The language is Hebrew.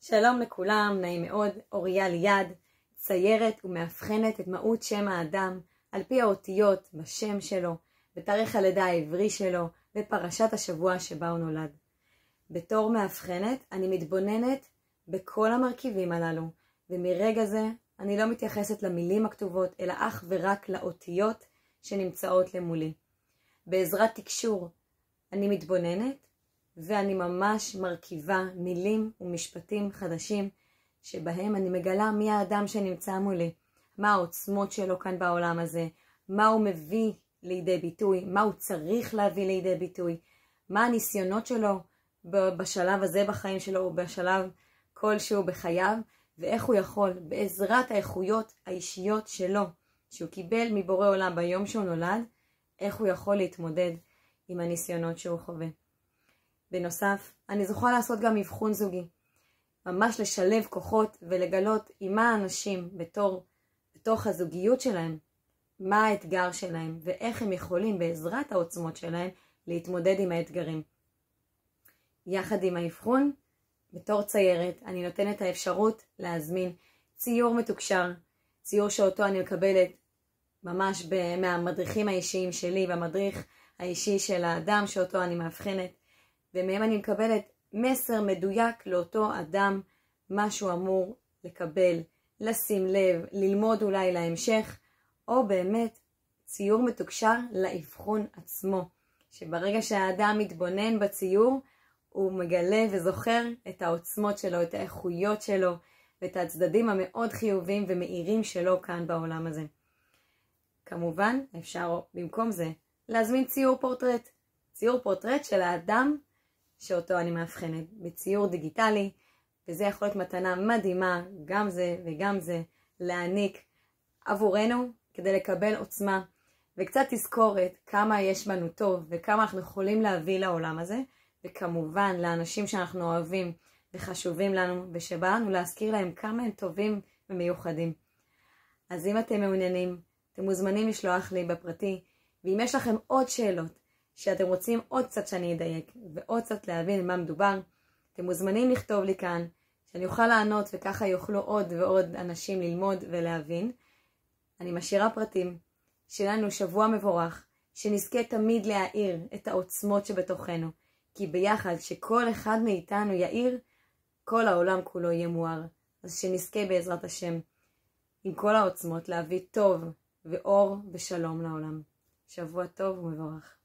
שלום לכולם, נעים מאוד, אוריה ליד, ציירת ומאבחנת את מהות שם האדם על פי האותיות בשם שלו, בתאריך הלידה העברי שלו ופרשת השבוע שבה הוא נולד. בתור מאבחנת אני מתבוננת בכל המרכיבים הללו, ומרגע זה אני לא מתייחסת למילים הכתובות אלא אך ורק לאותיות שנמצאות למולי. בעזרת תקשור אני מתבוננת ואני ממש מרכיבה מילים ומשפטים חדשים שבהם אני מגלה מי האדם שנמצא מולי, מה העוצמות שלו כאן בעולם הזה, מה הוא מביא לידי ביטוי, מה הוא צריך להביא לידי ביטוי, מה הניסיונות שלו בשלב הזה בחיים שלו או בשלב כלשהו בחייו, ואיך הוא יכול בעזרת האיכויות האישיות שלו שהוא קיבל מבורא עולם ביום שהוא נולד, איך הוא יכול להתמודד עם הניסיונות שהוא חווה. בנוסף, אני זוכה לעשות גם אבחון זוגי, ממש לשלב כוחות ולגלות עם מה האנשים בתוך הזוגיות שלהם, מה האתגר שלהם ואיך הם יכולים בעזרת העוצמות שלהם להתמודד עם האתגרים. יחד עם האבחון, בתור ציירת, אני נותנת האפשרות להזמין ציור מתוקשר, ציור שאותו אני מקבלת ממש מהמדריכים האישיים שלי, במדריך האישי של האדם שאותו אני מאבחנת, ומהם אני מקבלת מסר מדויק לאותו אדם, מה שהוא אמור לקבל, לשים לב, ללמוד אולי להמשך, או באמת ציור מתוקשר לאבחון עצמו, שברגע שהאדם מתבונן בציור, הוא מגלה וזוכר את העוצמות שלו, את האיכויות שלו, ואת הצדדים המאוד חיוביים ומאירים שלו כאן בעולם הזה. כמובן, אפשר במקום זה להזמין ציור פורטרט. ציור פורטרט של האדם שאותו אני מאבחנת בציור דיגיטלי, וזה יכול להיות מתנה מדהימה, גם זה וגם זה, להעניק עבורנו כדי לקבל עוצמה, וקצת תזכורת כמה יש בנו טוב וכמה אנחנו יכולים להביא לעולם הזה, וכמובן לאנשים שאנחנו אוהבים וחשובים לנו, ושבאנו להזכיר להם כמה הם טובים ומיוחדים. אז אם אתם מעוניינים, אתם מוזמנים לשלוח לי בפרטי, ואם יש לכם עוד שאלות שאתם רוצים עוד קצת שאני אדייק ועוד קצת להבין מה מדובר, אתם מוזמנים לכתוב לי כאן, שאני אוכל לענות וככה יוכלו עוד ועוד אנשים ללמוד ולהבין. אני משאירה פרטים, שלנו שבוע מבורך, שנזכה תמיד להאיר את העוצמות שבתוכנו, כי ביחד שכל אחד מאיתנו יאיר, כל העולם כולו יהיה מואר. אז שנזכה בעזרת השם עם כל העוצמות להביא טוב ואור ושלום לעולם. שבוע טוב ומבורך.